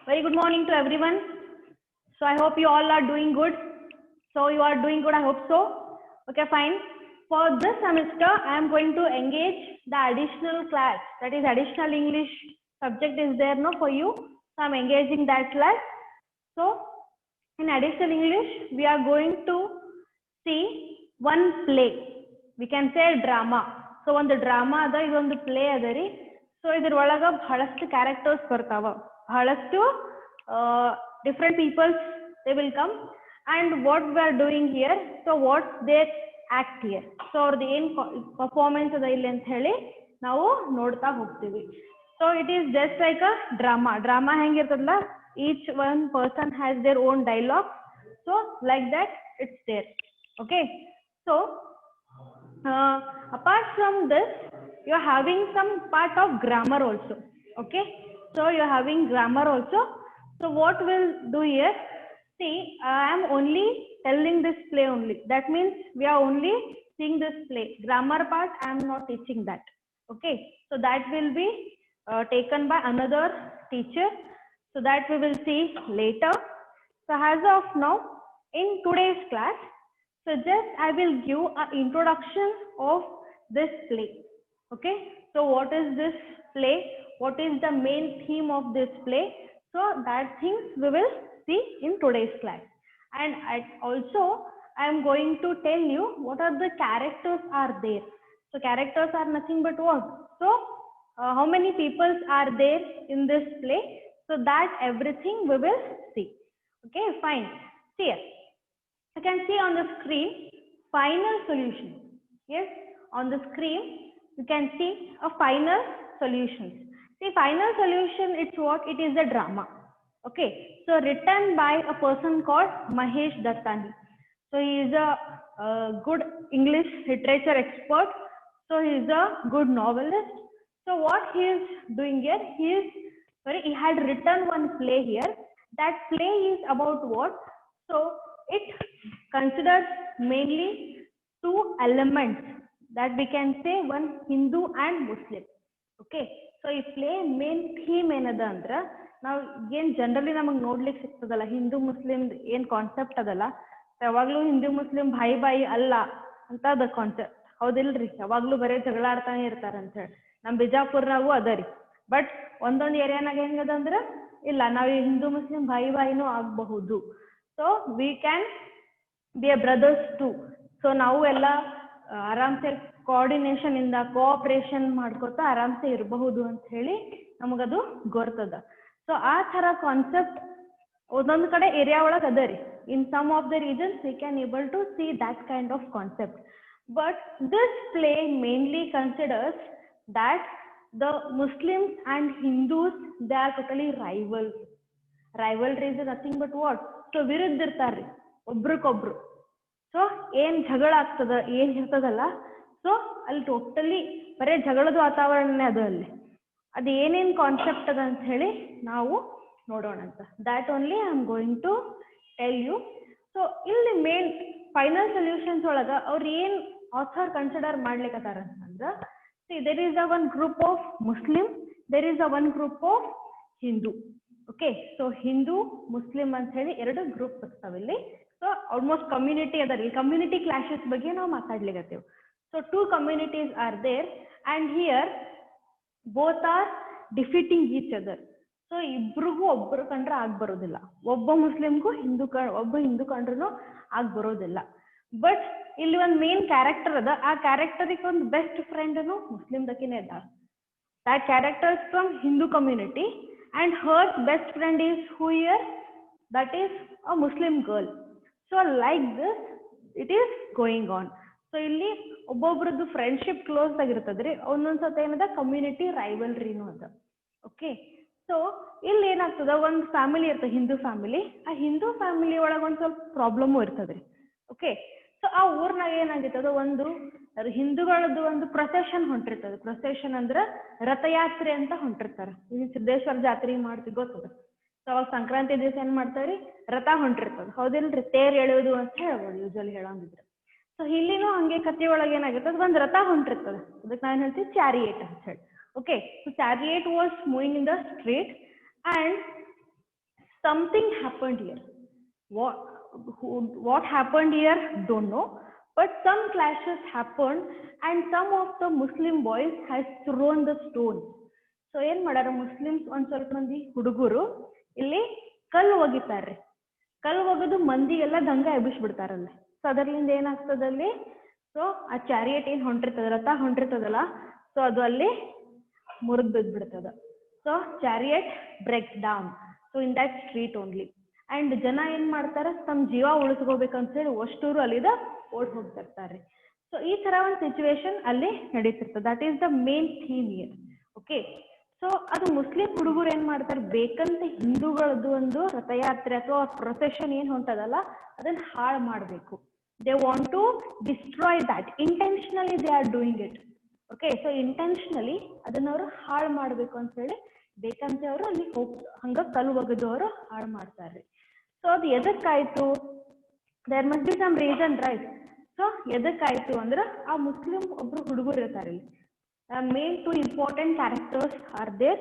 Very good morning to everyone. So I hope you all are doing good. So you are doing good, I hope so. Okay, fine. For this semester, I am going to engage the additional class. That is additional English subject is there no for you. So I am engaging that class. So in additional English, we are going to see one play. We can say drama. So ಒಂದು drama ಅದ ಇದೊಂದು play ಅದ ರೀ. So ಇದ್ರೊಳಗ ಬಹಳಷ್ಟು characters ಬರ್ತಾವ, ಬಹಳಷ್ಟು different people they will come, and what we are doing here, so what they act here, so ಅವ್ರದ್ದು ಏನು ಪರ್ಫಾರ್ಮೆನ್ಸ್ ಅದ ಇಲ್ಲಿ ಅಂತ ಹೇಳಿ ನಾವು ನೋಡ್ತಾ ಹೋಗ್ತೀವಿ. So it is just like a drama ಹೆಂಗಿರ್ತದಲ್ಲ, each one person has their own dialogue, so like that it's there. Okay, so apart from this you are having some part of grammar also. Okay, so you are having grammar also. So what we'll do here, see, I am only telling this play only, that means we are only seeing this play. Grammar part I am not teaching that. Okay, so that will be taken by another teacher, so that we will see later. So as of now, in today's class, so just I will give an introduction of this play. Okay, so what is this play, what is the main theme of this play, so that things we will see in today's class. And also I am going to tell you what are the characters are there. So characters are nothing but what, so how many people are there in this play, so that everything we will see. Okay, fine. See here, you can see on the screen final solution. Yes, on the screen you can see a final solution. See, final solution, it's what, it is a drama. Okay, so written by a person called Mahesh Dattani. So he is a good English literature expert, so he is a good novelist. So what he is doing here, he had written one play here. That play is about what, so it considers mainly two elements, that we can say one Hindu and Muslim. Okay, so ಈ play main theme ಏನದ ಅಂದ್ರ, ನಾವು ಏನ್ generally ನಮಗ್ ನೋಡ್ಲಿಕ್ಕೆ ಸಿಗ್ತದಲ್ಲ, Hindu Muslim ಏನ್ concept ಅದಲ್ಲ, ಯಾವಾಗ್ಲೂ ಹಿಂದೂ ಮುಸ್ಲಿಂ ಬಾಯಿ ಅಲ್ಲ ಅಂತ ಅದ ಕಾನ್ಸೆಪ್ಟ್, ಹೌದಿಲ್ರಿ? ಯಾವಾಗ್ಲೂ ಬರೀ ಜಗಳ ಆಡ್ತಾನೆ ಇರ್ತಾರ ಅಂತ ಹೇಳಿ ನಮ್ ಬಿಜಾಪುರ್ನಾಗೂ ಅದರಿ. ಬಟ್ ಒಂದೊಂದು ಏರಿಯಾನಾಗ ಹೆಂಗದ ಅಂದ್ರ, ಇಲ್ಲ, ನಾವು ಹಿಂದೂ ಮುಸ್ಲಿಂ ಬಾಯಿನೂ ಆಗಬಹುದು. So we can be a brothers to. So ನಾವು ಎಲ್ಲ ಆರಾಮ್ಸೆ ಕೋಆರ್ಡಿನೇಷನ್ ಇಂದ ಕೋಆಪರೇಷನ್ ಮಾಡ್ಕೊತಾ ಆರಾಮ್ಸೆ ಇರಬಹುದು ಅಂತ ಹೇಳಿ ನಮಗದು ಗೊತ್ತದ. ಸೊ ಆ ತರ ಕಾನ್ಸೆಪ್ಟ್ ಒಂದೊಂದು ಕಡೆ ಏರಿಯಾ ಒಳಗೆ ಅದ ರೀ. In some of the reasons we can able to see that kind of concept. But this play mainly considers that the Muslims and Hindus, they are totally rivals. Rivalry is nothing but what, so ವಿರುದ್ಧ ಇರ್ತಾರ್ರಿ ಒಬ್ರಿಗೊಬ್ರು. So ಏನ್ ಜಗಳ ಆಗ್ತದ, ಏನ್ ಇರ್ತದಲ್ಲ, so ಅಲ್ಲಿ totally ಬರೇ ಜಗಳದ ವಾತಾವರಣನೇ ಅದು. ಅಲ್ಲಿ ಅದು ಏನೇನ್ ಕಾನ್ಸೆಪ್ಟ್ ಅದ ಅಂತ ಹೇಳಿ ನಾವು ನೋಡೋಣ ಅಂತ. That only I am going to tell you. So ಇಲ್ಲಿ ಮೇನ್ ಫೈನಲ್ ಸೊಲ್ಯೂಷನ್ಸ್ ಒಳಗ ಅವ್ರು ಏನ್ ಆಥರ್ ಕನ್ಸಿಡರ್ ಮಾಡ್ಲಿಕ್ಕತ್ತಾರ ಅಂತಂದ್ರ, see, there is a one group of Muslim, there is a one group of Hindu. Okay, so Hindu Muslim ಅಂತ ಹೇಳಿ ಎರಡು group ಇರ್ತಾವೆ ಇಲ್ಲಿ. ಸೊ ಆಲ್ಮೋಸ್ಟ್ ಕಮ್ಯುನಿಟಿ ಅದ ರೀ. ಕಮ್ಯುನಿಟಿ ಕ್ಲಾಶಸ್ ಬಗ್ಗೆ ನಾವು ಮಾತಾಡ್ಲಿಕ್ಕತ್ತೇವೆ. So two communities are there and here both are defeating each other. So ಇಬ್ರಿಗೂ ಒಬ್ರು ಕಂಡ್ರೆ ಆಗ್ಬರೋದಿಲ್ಲ, ಒಬ್ಬ ಮುಸ್ಲಿಮ್ಗೂ ಒಬ್ಬ ಹಿಂದೂ ಕಂಡ್ರೂ ಆಗ್ಬರೋದಿಲ್ಲ. ಬಟ್ ಇಲ್ಲಿ ಒಂದು ಮೇನ್ ಕ್ಯಾರೆಕ್ಟರ್ ಅದ, ಆ ಕ್ಯಾರೆಕ್ಟರಿಗೆ ಒಂದು ಬೆಸ್ಟ್ ಫ್ರೆಂಡ್ನು ಮುಸ್ಲಿಮ್ದಕಿನೇ ಇದ್ದಾಳ. That character is from Hindu community and Har best friend is who here, that is a Muslim girl. So like this it is going on. So ಇಲ್ಲಿ ಒಬ್ಬೊಬ್ರದ್ದು ಫ್ರೆಂಡ್ಶಿಪ್ ಕ್ಲೋಸ್ ಆಗಿರ್ತದ್ರಿ, ಒಂದೊಂದ್ಸತ ಏನದ community ರೈವಲ್ರಿನೂ ಅದ. Okay, so ಇಲ್ಲಿ ಏನಾಗ್ತದ, ಒಂದು family ಇರ್ತದೆ, Hindu family. ಆ Hindu family ಒಳಗೆ ಒಂದು ಸ್ವಲ್ಪ ಪ್ರಾಬ್ಲಮು ಇರ್ತದ್ರಿ. ಓಕೆ, ಸೊ ಆ ಊರ್ನಾಗ ಏನಾಗಿರ್ತದ, ಒಂದು ಹಿಂದೂಗಳದ್ದು ಒಂದು ಪ್ರೊಸೆಷನ್ ಹೊಂಟಿರ್ತದೆ. ಪ್ರೊಸೆಷನ್ ಅಂದ್ರ ರಥಯಾತ್ರೆ ಅಂತ ಹೊಂಟಿರ್ತಾರ. ಇಲ್ಲಿ ಸಿದ್ದೇಶ್ವರ ಜಾತ್ರೆ ಮಾಡ್ತೀವಿ ಗೊತ್ತದ. ಸೊ ಅವಾಗ ಸಂಕ್ರಾಂತಿ ದಿವಸ ಏನ್ ಮಾಡ್ತಾವ್ರಿ, ರಥ ಹೊಂಟಿರ್ತದ, ಹೌದಿಲ್ರಿ? ತೇರ್ ಎಳೆಯೋದು ಅಂತ ಹೇಳ್ಬೋದು ಯೂಶಲಿ ಹೇಳಂಗಿದ್ರೆ. ಸೊ ಇಲ್ಲಿನೂ ಹಂಗೆ ಕಥೆ ಒಳಗೆ ಏನಾಗಿರ್ತದೆ, ಒಂದು ರಥ ಹೊಂಟಿರ್ತದೆ, ಅದಕ್ಕೆ ನಾನು ಹೇಳ್ತೀವಿ ಚಾರಿಯೇಟ್ ಅಂತ ಹೇಳಿ. Okay, so chariot was moving in the street and something happened here. What happened here, don't know, but some clashes happened and some of the Muslim boys has thrown the stones. So ಏನ್ ಮಾಡಾರ Muslims ಒಂದ್ ಸ್ವಲ್ಪ ಮಂದಿ ಹುಡುಗರು ಇಲ್ಲಿ ಕಲ್ಲು ಒಗಿತಾರ್ರಿ. ಕಲ್ಲು ಒಗೆದು ಮಂದಿಗೆಲ್ಲ ಗಂಗಾ ಎಬ್ಬಿಸ್ಬಿಡ್ತಾರಲ್ಲಿ. ಸೊ ಅದರ್ಲಿಂದ ಏನಾಗ್ತದಲ್ಲಿ, ಸೊ ಆ ಚಾರಿಯಟ್ ಏನ್ ಹೊಂಟಿರ್ತದ, ರಥ ಹೊಂಟಿರ್ತದಲ್ಲ, ಸೊ ಅದು ಅಲ್ಲಿ ಮುರಿದ್ ಬಿದ್ಬಿಡ್ತದ. So chariot breaks down. So in that street only. And ಜನ ಏನ್ ಮಾಡ್ತಾರ, ತಮ್ಮ ಜೀವ ಉಳಿಸ್ಕೋಬೇಕಂತ ಹೇಳಿ ಅಷ್ಟೂರು ಅಲ್ಲಿದ ಓಡ್ ಹೋಗ್ತಿರ್ತಾರೆ. ಸೊ ಈ ತರ ಒಂದು ಸಿಚುವೇಶನ್ ಅಲ್ಲಿ ನಡೀತಿರ್ತದೆ. That is the main theme here. Okay, so ಅದು ಮುಸ್ಲಿಂ ಹುಡುಗರು ಏನ್ ಮಾಡ್ತಾರೆ, ಬೇಕಂತ ಹಿಂದೂಗಳದ್ದು ಒಂದು ರಥಯಾತ್ರೆ ಅಥವಾ ಪ್ರೊಸೆಷನ್ ಏನ್ ಹೊಂಟದಲ್ಲ ಅದನ್ನ ಹಾಳು ಮಾಡಬೇಕು. They want to destroy that. Intentionally they are doing it. Okay, so intentionally ಅದನ್ನ ಅವರು ಹಾಳು ಮಾಡಬೇಕು ಅಂತ ಹೇಳಿ ಬೇಕಂತ ಅವರು ಅಲ್ಲಿ ಹಂಗ ಕಲ್ಲು ಒಗೆದು ಅವರು ಹಾಳು ಮಾಡ್ತಾರೆ. ಸೊ ಅದು ಎದಕ್ಕಾಯ್ತು, there must be some reason, right? So ಎದಕ್ಕಾಯ್ತು ಅಂದ್ರೆ ಆ ಮುಸ್ಲಿಂ ಒಬ್ರು ಹುಡುಗರು ಇರ್ತಾರೆ ಇಲ್ಲಿ. Main 2 important characters are there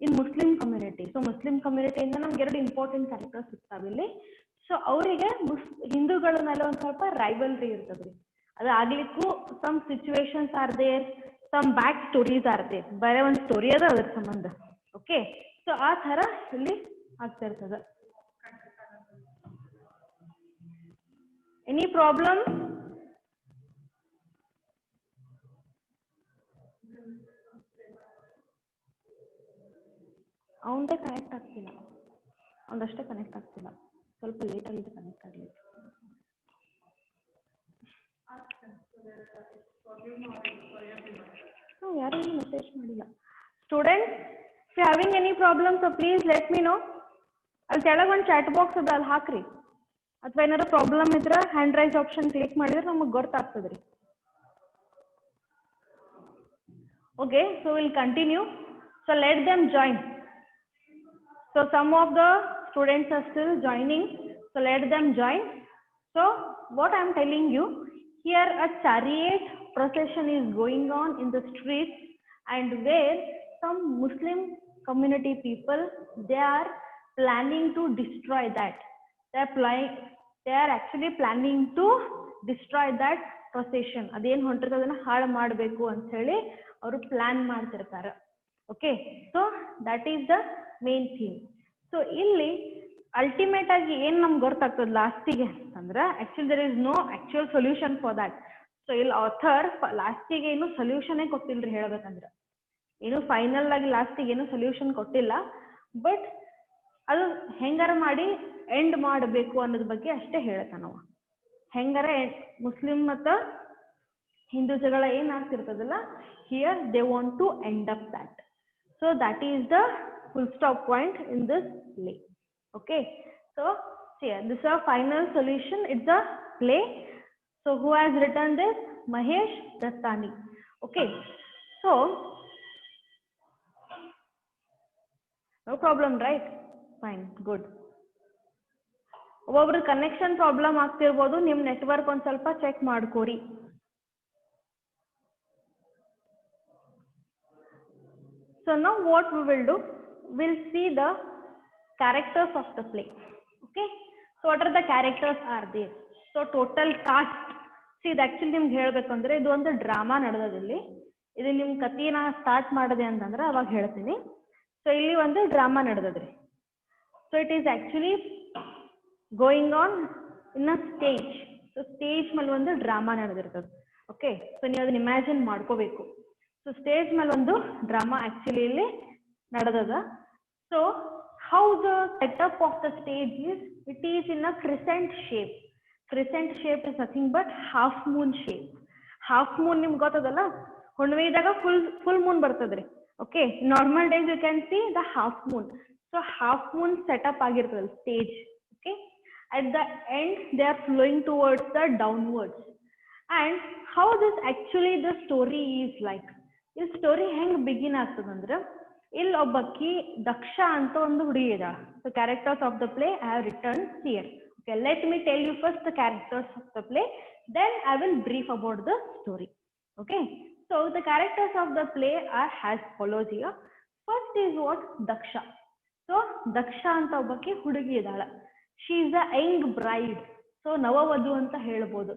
in Muslim community. So ಮುಸ್ಲಿಂ ಕಮ್ಯುನಿಟಿಯಿಂದ ನಮ್ಗೆ 2 ಇಂಪಾರ್ಟೆಂಟ್ ಕ್ಯಾರೆಕ್ಟರ್ಸ್ ಸಿಗ್ತಾವೆ ಇಲ್ಲಿ. ಸೊ ಅವರಿಗೆ ಹಿಂದೂಗಳ ಮೇಲೆ ಒಂದ್ ಸ್ವಲ್ಪ ರೈವಲ್ರಿ ಇರ್ತದ್ರಿ. ಅದು ಆಗ್ಲಿಕ್ಕೂ some situations are there, some back stories are there. ಬೇರೆ ಒಂದು ಸ್ಟೋರಿ ಅದ ಅದ್ರ ಸಂಬಂಧ. ಓಕೆ, ಸೊ ಆ ತರ ಇಲ್ಲಿ ಆಗ್ತಾ ಇರ್ತದ. Any problem? ಅವನದೇ ಕನೆಕ್ಟ್ ಆಗ್ತಿಲ್ಲ, ಅವನದಷ್ಟೇ ಕನೆಕ್ಟ್ ಆಗ್ತಿಲ್ಲ, ಸ್ವಲ್ಪ ಲೇಟ್ ಆಗಿದೆ ಕನೆಕ್ಟ್ ಆಗಲಿ. ಯಾರು ಮೆಸೇಜ್ ಮಾಡಿಲ್ಲ. Students, if you having any problem so please let me know. ಅಲ್ಲಿ ಕೆಳಗೆ ಒಂದು ಚಾಟ್ ಬಾಕ್ಸ್ ಅದ, ಅಲ್ಲಿ ಹಾಕ್ರಿ. ಅಥವಾ ಏನಾರ ಪ್ರಾಬ್ಲಮ್ ಇದ್ರೆ ಹ್ಯಾಂಡ್ ರೈಸ್ ಆಪ್ಷನ್ ಕ್ಲಿಕ್ ಮಾಡಿದ್ರೆ ನಮಗೆ ಗೊತ್ತಾಗ್ತದ್ರಿ. Okay, so will continue. So let them join. So some of the students are still joining, so let them join. So what I am telling you, here a chariot procession is going on in the streets, and where some Muslim community people, they are planning to destroy that. They are actually planning to destroy that procession. ಅದೇನು ಹೊಂಟಿರ್ತದೆ ಅದನ್ನ ಹಾಳು ಮಾಡಬೇಕು ಅಂತ ಹೇಳಿ ಅವರು plan ಮಾಡ್ತಿರ್ತಾರೆ. Okay, so that is the main theme. So ಇಲ್ಲಿ ultimate ಆಗಿ ಏನ್ ನಮ್ಗೆ ಗೊತ್ತಾಗ್ತದೆ ಲಾಸ್ಟಿಗೆ ಅಂತಂದ್ರೆ, actually there is no actual solution for that. So ಇಲ್ಲಿ ಆಥರ್ ಲಾಸ್ಟಿಗೆ ಏನು ಸೊಲ್ಯೂಷನ್ ಕೊಟ್ಟಿಲ್ರಿ ಹೇಳ್ಬೇಕಂದ್ರೆ. ಏನು ಫೈನಲ್ ಆಗಿ ಲಾಸ್ಟಿಗೆ ಏನು ಸೊಲ್ಯೂಷನ್ ಕೊಟ್ಟಿಲ್ಲ, ಬಟ್ ಅದು ಹೆಂಗಾರ ಮಾಡಿ ಎಂಡ್ ಮಾಡಬೇಕು ಅನ್ನೋದ್ರ ಬಗ್ಗೆ ಅಷ್ಟೇ ಹೇಳ್ತಾನವ. ಹೆಂಗಾರ ಮುಸ್ಲಿಂ ಮತ್ತು ಹಿಂದೂ ಜಗಳ ಏನಾಗ್ತಿರ್ತದಲ್ಲ, here they want to end up that. So that is the full stop point in this play. Okay, so here this is a final solution. It's a play. So who has written this? Mahesh Dattani. Okay, so no problem, right? Fine, good. ಒಬ್ಬೊಬ್ರು connection problem ಆಗ್ತಿರ್ಬೋದು, ನಿಮ್ಮ network ಒಂದು ಸ್ವಲ್ಪ check ಮಾಡ್ಕೋರಿ. So now what we will do, we'll see the characters of the play. Okay, so what are the characters are there? So total cast, see ಇದು actually ನಿಮ್ಗೆ ಹೇಳ್ಬೇಕಂದ್ರೆ ಇದು ಒಂದು drama ನಡೆದಿಲ್ಲಿ. ಇದು ನಿಮ್ ಕಥೆನ ಸ್ಟಾರ್ಟ್ ಮಾಡಿದೆ ಅಂತಂದ್ರೆ ಅವಾಗ ಹೇಳ್ತೀನಿ. ಸೊ ಇಲ್ಲಿ ಒಂದು ಡ್ರಾಮಾ ನಡೆದದ್ರಿ. So it is actually going on in a stage. So stage ಮೇಲೆ ಒಂದು ಡ್ರಾಮಾ ನಡೆದಿರ್ತದೆ. ಓಕೆ, ಸೊ ನೀವು ಅದನ್ನ ಇಮ್ಯಾಜಿನ್ ಮಾಡ್ಕೋಬೇಕು. ಸೊ ಸ್ಟೇಜ್ ಮೇಲೆ ಒಂದು ಡ್ರಾಮಾ ಆಕ್ಚುಲಿ ಇಲ್ಲಿ ನಡೆದದ. So how the setup of the stage is, it is in a crescent shape. Crescent shape is nothing but half moon shape. Half moon ನಿಮ್ಗೆ ಗೊತ್ತದಲ್ಲ, ಹುಣ್ಣಿಮೆ ಇದ್ದಾಗ ಫುಲ್ ಮೂನ್ ಬರ್ತದ್ರಿ. Okay, normal days you can see the half moon. So half moon setup ಆಗಿರ್ತದೆ stage. Okay, at the end they are flowing towards the downwards. And how this actually the story is like, ಈ story ಹೆಂಗ್ begin ಆಗ್ತದಂದ್ರೆ, ಇಲ್ಲಿ ಒಬ್ಬಕ್ಕಿ ದಕ್ಷ ಅಂತ ಒಂದು ಹುಡುಗಿ ಇದ. So characters of the play I have return here. Okay, let me tell you first the characters of the play, then I will brief about the story. Okay, so the characters of the play are has follows here. First is what? Daksha. So Daksha ಅಂತ ಒಬ್ಬಕ್ಕೆ ಹುಡುಗಿ ಇದ್ದಾಳ. She is a young bride. So ನವವಧು ಅಂತ ಹೇಳ್ಬೋದು.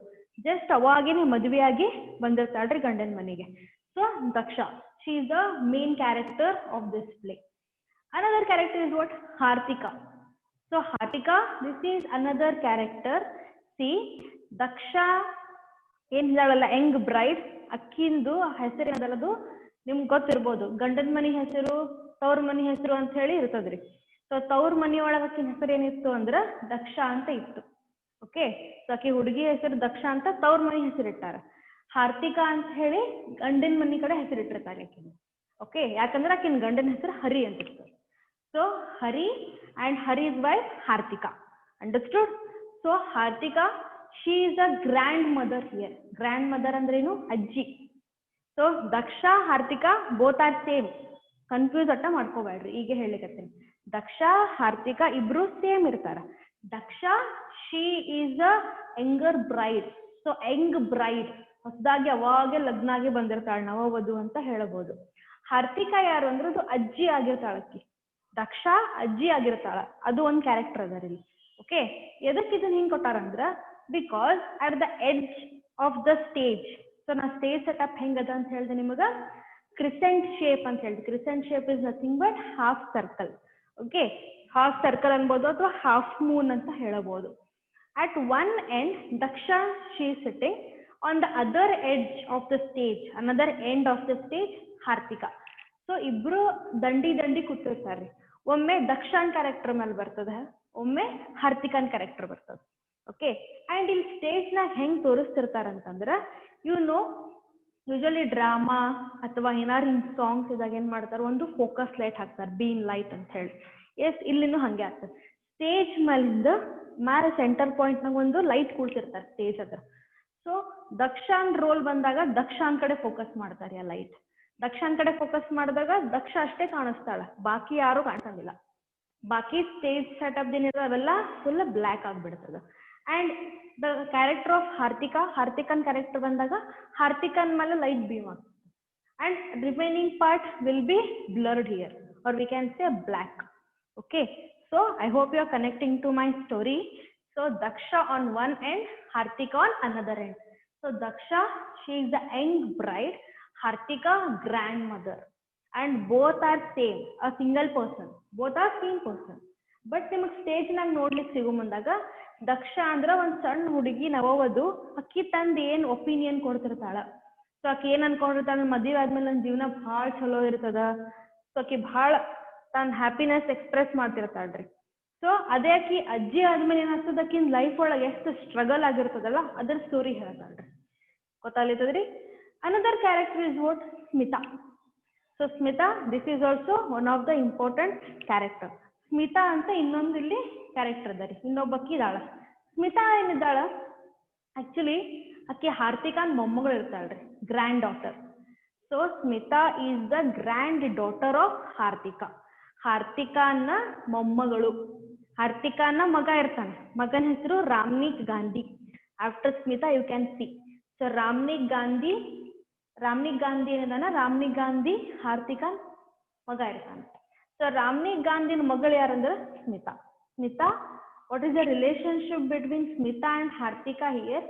Just ಅವಾಗೇನೆ ಮದುವೆಯಾಗಿ ಬಂದಿರ್ತಾಳ್ರಿ ಗಂಡನ ಮನೆಗೆ. So Daksha, she is the main character of this play. Another character is what? Hartika. So Hartika, this is another character. See, Daksha ಏನಿದಾಳಲ್ಲ ಯಂಗ್ ಬ್ರೈಡ್, ಅಕ್ಕಿಂದು ಹೆಸರು ಏನದಲ್ಲದು ನಿಮ್ಗೆ ಗೊತ್ತಿರ್ಬೋದು. ಗಂಡನ ಮನೆ ಹೆಸರು, ತವ್ರ ಮನೆ ಹೆಸರು ಅಂತ ಹೇಳಿ ಇರ್ತದ್ರಿ. ಸೊ ತವ್ರ ಮನೆ ಒಳಗೆ ಅಕ್ಕಿನ ಹೆಸರು ಏನಿತ್ತು ಅಂದ್ರೆ ದಕ್ಷ ಅಂತ ಇತ್ತು. ಓಕೆ, ಸೊ ಆಕಿ ಹುಡುಗಿ ಹೆಸರು ದಕ್ಷ ಅಂತ ತವ್ರ ಮನೆ ಹೆಸರು ಇಟ್ಟಾರ. ಹಾರ್ತಿಕಾ ಅಂತ ಹೇಳಿ ಗಂಡನ ಮನೆ ಕಡೆ ಹೆಸರು ಇಟ್ಟಿರ್ತಾರೆ ಆಕಿನ. ಓಕೆ, ಯಾಕಂದ್ರೆ ಆಕಿನ ಗಂಡನ ಹೆಸರು ಹರಿ ಅಂತ ಇರ್ತದೆ. So Hari and Hari's wife Hartika. Understood? So Hartika, she is a grandmother here. Grandmother andrenu ajji. So Daksha, Hartika both are same. Confuse atta ಮಾಡ್ಕೋಬೇಡ್ರಿ, ಈಗ ಹೇಳಿಕತ್ತೀನಿ. ದಕ್ಷ ಹಾರ್ತಿಕಾ ಇಬ್ರು ಸೇಮ್ ಇರ್ತಾರ. ದಕ್ಷ, she is a younger bride. So young bride, ಹೊಸದಾಗಿ ಅವಾಗೆ ಲಗ್ನ ಆಗಿ ಬಂದಿರ್ತಾಳ, ನವವಧು ಅಂತ ಹೇಳಬಹುದು. ಹಾರ್ತಿಕಾ ಯಾರು ಅಂದ್ರೆ ಅದು ಅಜ್ಜಿ ಆಗಿರ್ತಾಳಕ್ಕಿ. ದಕ್ಷ ಅಜ್ಜಿ ಆಗಿರ್ತಾಳ, ಅದು ಒಂದು ಕ್ಯಾರೆಕ್ಟರ್ ಅದ ಇಲ್ಲಿ. ಓಕೆ, ಎದಕ್ಕೆ ಇದನ್ನ ಹಿಂಗ್ ಕೊಟ್ಟಾರಂದ್ರ because at the edge of the stage. So ನಾ ಸ್ಟೇಜ್ ಸೆಟಪ್ ಹೆಂಗದ ಅಂತ ಹೇಳ್ದೆ ನಿಮಗ, ಕ್ರಿಸೆಂಟ್ ಶೇಪ್ ಅಂತ ಹೇಳ್ದೆ. Crescent shape is nothing but half circle. Okay, half circle ಅನ್ಬೋದು ಅಥವಾ ಹಾಫ್ ಮೂನ್ ಅಂತ ಹೇಳಬಹುದು. At one end Daksha, she is sitting on the other edge of the stage, another end of the stage Hartika. So ಇಬ್ರು ದಂಡಿ ದಂಡಿ ಕೂತಿರ್ತಾರ್ರಿ. ಒಮ್ಮೆ ದಕ್ಷಾನ್ character ಮೇಲೆ ಬರ್ತದ, ಒಮ್ಮೆ ಹಾರ್ತಿಕಾನ್ ಕ್ಯಾರೆಕ್ಟರ್ ಬರ್ತದ. ಓಕೆ, ಅಂಡ್ ಇಲ್ಲಿ ಸ್ಟೇಜ್ ನಾಗ ಹೆಂಗ್ ತೋರಿಸ್ತಿರ್ತಾರಂತಂದ್ರ, ಯೂಶಲಿ ಡ್ರಾಮಾ ಅಥವಾ ಏನಾರು ಹಿಂಗ್ ಸಾಂಗ್ಸ್ ಇದಾಗ ಏನ್ ಮಾಡ್ತಾರ, ಒಂದು ಫೋಕಸ್ ಲೈಟ್ ಹಾಕ್ತಾರೆ, ಬೀನ್ ಲೈಟ್ ಅಂತ ಹೇಳಿ. ಎಸ್, ಇಲ್ಲಿನೂ ಹಂಗೆ ಆಗ್ತದೆ. ಸ್ಟೇಜ್ ಮೇಲಿಂದ ಮ್ಯಾಲ ಸೆಂಟರ್ ಪಾಯಿಂಟ್ ನಾಗ ಒಂದು ಲೈಟ್ ಕೂಡ್ತಿರ್ತಾರೆ ಸ್ಟೇಜ್ ಹತ್ರ. ಸೊ ದಕ್ಷಾನ್ ರೋಲ್ ಬಂದಾಗ ದಕ್ಷಾನ್ ಕಡೆ ಫೋಕಸ್ ಮಾಡ್ತಾರೆ ಆ ಲೈಟ್. ದಕ್ಷಾನ್ ಕಡೆ ಫೋಕಸ್ ಮಾಡಿದಾಗ ದಕ್ಷ ಅಷ್ಟೇ ಕಾಣಿಸ್ತಾಳ, ಬಾಕಿ ಯಾರು ಕಾಣಿಸಂಗಿಲ್ಲ. ಬಾಕಿ ಸ್ಟೇಜ್ ಸೆಟಪ್ ಏನಿದೆ ಅವೆಲ್ಲ ಫುಲ್ ಬ್ಲ್ಯಾಕ್ ಆಗ್ಬಿಡ್ತದ. And the character of Hartika, ಹಾರ್ತಿಕನ್ ಕ್ಯಾರೆಕ್ಟರ್ ಬಂದಾಗ ಹಾರ್ತಿಕನ್ ಮೇಲೆ ಲೈಟ್ ಬೀಮ್ ಆಗ್ತದೆ. And remaining part will be blurred here, or we can say black. Okay, so I hope you are connecting to my story. So Daksha on one end, Hartika on another end. So Daksha, she is the young bride, Hartika grandmother, and both are same, a single person, both are same person. But ನಿಮಗೆ stage ನಾಗ ನೋಡ್ಲಿಕ್ಕೆ ಸಿಗೋ ಮುಂದಾಗ ದಕ್ಷ ಅಂದ್ರ ಒಂದ್ ಸಣ್ಣ ಹುಡುಗಿ ನವವಧು, ಅಕ್ಕಿ ತಂದ್ ಏನ್ ಒಪಿನಿಯನ್ ಕೊಡ್ತಿರ್ತಾಳ. ಸೊ ಆಕಿ ಏನ್ ಅನ್ಕೊಂಡಿರ್ತಾಳ, ಮದುವೆ ಆದ್ಮೇಲೆ ನನ್ನ ಜೀವನ ಭಾಳ ಚಲೋ ಇರ್ತದ. ಸೊ ಆಕಿ ಭಾಳ ತನ್ನ ಹ್ಯಾಪಿನೆಸ್ ಎಕ್ಸ್ಪ್ರೆಸ್ ಮಾಡ್ತಿರ್ತಾಳ್ರಿ. ಸೊ ಅದೇ ಆಕಿ ಅಜ್ಜಿ ಆದ್ಮೇಲೆ ಏನಾಗ್ತದ, ಆಕಿನ್ ಲೈಫ್ ಒಳಗೆ ಎಷ್ಟು ಸ್ಟ್ರಗಲ್ ಆಗಿರ್ತದಲ್ಲ ಅದ್ರ story ಹೇಳ್ತಾಳ್ರಿ. ಗೊತ್ತಾಗ್ಲಿತ್ತದ್ರಿ? Another character is what? Smita. So Smita, this is also one of the important character. Smita anta ಇನ್ನೊಂದು ಇಲ್ಲಿ ಕ್ಯಾರೆಕ್ಟರ್ ಅದ ರೀ, ಇನ್ನೊಬ್ಬಕ್ಕಿ ಇದಾಳ. ಸ್ಮಿತಾ ಏನಿದ್ದಾಳ, ಆಕ್ಚುಲಿ ಆಕೆ ಹಾರ್ತಿಕಾನ್ ಮೊಮ್ಮಗಳು ಇರ್ತಾಳ್ರಿ, granddaughter. So Smita is the granddaughter of Hartika. ಹಾರ್ತಿಕಾನ ಮೊಮ್ಮಗಳು. ಹಾರ್ತಿಕಾನ ಮಗ ಇರ್ತಾನೆ, ಮಗನ ಹೆಸರು Ramnik Gandhi. After Smita you can see. So Ramnik Gandhi ಏನಿದಾನ, ರಾಮ್ನಿಕ್ ಗಾಂಧಿ ಹಾರ್ತಿಕಾನ್ ಮಗ ಇರ್ತಾನೆ. ಸೊ ರಾಮ್ನಿಕ್ ಗಾಂಧಿನ ಮಗಳು ಯಾರಂದ್ರೆ Smita. Smita, what is the relationship between Smita and Hartika here?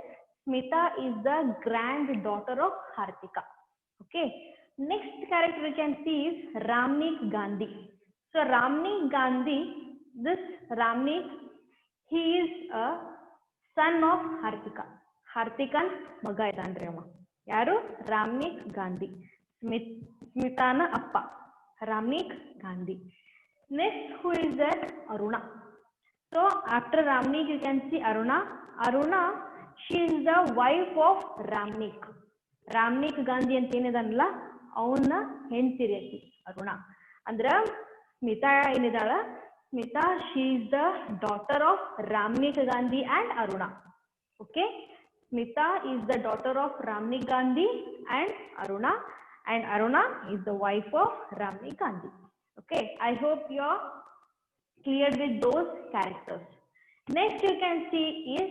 Smita is the granddaughter of Hartika. Okay. Next character we can see is Ramnik Gandhi. So Ramnik Gandhi, this Ramnik, he is a son of Hartika. Hartikan maga idandri ama. Yaru? Ramnik Gandhi. Smitana appa. Ramnik Gandhi. Next, who is that? Aruna. So after Ramnik you can see Aruna. Aruna, she is the wife of Ramnik. Ramnik Gandhi ಅಂತ ಏನಿದಲ್ಲ ಅವನ ಹೆಂಡತಿರಿ ಆಕಿ ಅರುಣಾ. ಅಂದ್ರ ಸ್ಮಿತಾ ಏನಿದಾಳ, Smita, she is the daughter of Ramnik Gandhi and Aruna. Okay, Smita is the daughter of Ramnik Gandhi and Aruna is the wife of Ramnik Gandhi. Okay, I hope you are clear with those characters. Next you can see is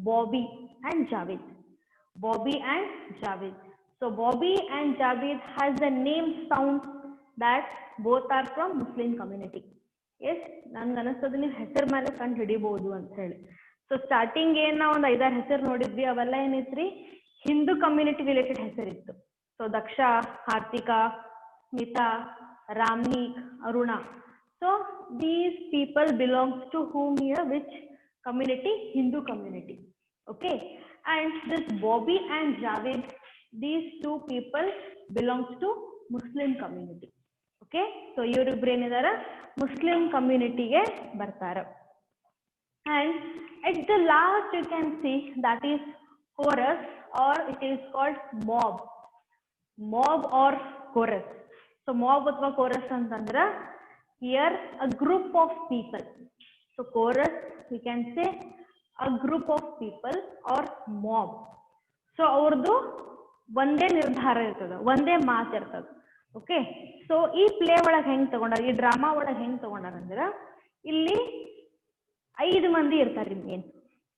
Bobby and Javed. Bobby and Javed. So Bobby and Javed has the name sound that both are from Muslim community. Yes ನನ್ಗೆ ಅನಿಸ್ತದೆ ನೀವು ಹೆಸರು ಮೇಲೆ ಕಂಡು ಹಿಡಿಬಹುದು ಅಂತ ಹೇಳಿ. So starting ಏನ್ ನಾವು ಒಂದು 5-6 ಹೆಸರು ನೋಡಿದ್ವಿ, ಅವೆಲ್ಲ ಏನೈತ್ರಿ ಹಿಂದೂ ಕಮ್ಯುನಿಟಿ ರಿಲೇಟೆಡ್ ಹೆಸರಿತ್ತು. So Daksha, Hartika, Smita, Ramnik, Aruna. So these people belongs to whom here, which community? Hindu community. Okay, and this Bobby and Javed, these two people belongs to Muslim community. Okay, so ಇವರಿಬ್ರು ಏನಿದಾರ Muslim ಕಮ್ಯುನಿಟಿಗೆ ಬರ್ತಾರೆ. And at the last you can see that is chorus, or it is called mob or chorus. So mob ಅಥವಾ chorus ಅಂತಂದ್ರೆ here a group of people. So chorus we can say a group of people or mob. So ಅವ್ರದ್ದು ಒಂದೇ ನಿರ್ಧಾರ ಇರ್ತದೆ, ಒಂದೇ ಮಾತು ಇರ್ತದೆ. Okay, so ಈ ಪ್ಲೇ ಒಳಗೆ ಹೆಂಗ್ ತಗೊಂಡಾರ, ಈ ಡ್ರಾಮಾ ಒಳಗೆ ಹೆಂಗ್ ತಗೊಂಡಾರ ಅಂದ್ರೆ ಇಲ್ಲಿ 5 ಮಂದಿ ಇರ್ತಾರ್ರಿ ಮೇನ್.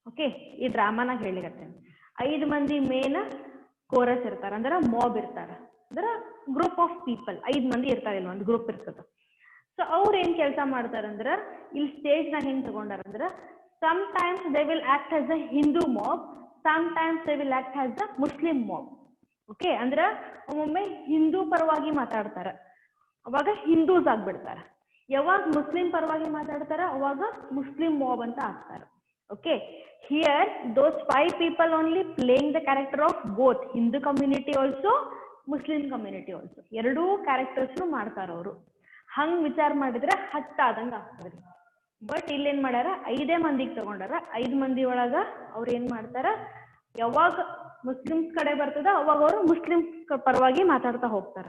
ಓಕೆ, ಈ ಡ್ರಾಮಾನಾಗ ಹೇಳಿಗತ್ತೇನೆ 5 ಮಂದಿ ಮೇನ್ ಕೋರಸ್ ಇರ್ತಾರ, ಅಂದ್ರೆ ಮಾಬ್ ಇರ್ತಾರ, ಅಂದ್ರೆ ಗ್ರೂಪ್ ಆಫ್ ಪೀಪಲ್ 5 ಮಂದಿ ಇರ್ತಾರ, ಇಲ್ಲ ಒಂದು ಗ್ರೂಪ್ ಇರ್ತದ. ಸೊ ಅವ್ರು ಏನ್ ಕೆಲಸ ಮಾಡ್ತಾರಂದ್ರ ಇಲ್ಲಿ ಸ್ಟೇಜ್ ನಾಗ ಹೆಂಗ್ ತಗೊಂಡಾರಂದ್ರ sometimes they will act as a Hindu mob, sometimes they will act as a Muslim mob. Okay, ಅಂದ್ರ ಒಮ್ಮೊಮ್ಮೆ ಹಿಂದೂ ಪರವಾಗಿ ಮಾತಾಡ್ತಾರ, ಅವಾಗ ಹಿಂದೂಸ್ ಆಗ್ಬಿಡ್ತಾರ. ಯಾವಾಗ ಮುಸ್ಲಿಂ ಪರವಾಗಿ ಮಾತಾಡ್ತಾರ ಅವಾಗ ಮುಸ್ಲಿಂ ಮಾಬ್ ಅಂತ ಆಗ್ತಾರ. Okay, here those 5 people only playing the character of both Hindu community also, Muslim community also. ಎರಡೂ ಕ್ಯಾರೆಕ್ಟರ್ಸ್ ಮಾಡ್ತಾರ ಅವರು. ಹಂಗ್ ವಿಚಾರ ಮಾಡಿದ್ರೆ 10 ಆದಂಗ ಆಗ್ತದ್ರಿ. ಬಟ್ ಇಲ್ಲೇನ್ ಮಾಡ್ಯಾರ 5 ಮಂದಿಗೆ ತಗೊಂಡಾರ. 5 ಮಂದಿ ಒಳಗ ಅವ್ರ ಏನ್ ಮಾಡ್ತಾರ, ಯಾವಾಗ ಮುಸ್ಲಿಮ್ಸ್ ಕಡೆ ಬರ್ತದ ಅವಾಗ ಅವರು ಮುಸ್ಲಿಂ ಪರವಾಗಿ ಮಾತಾಡ್ತಾ ಹೋಗ್ತಾರ.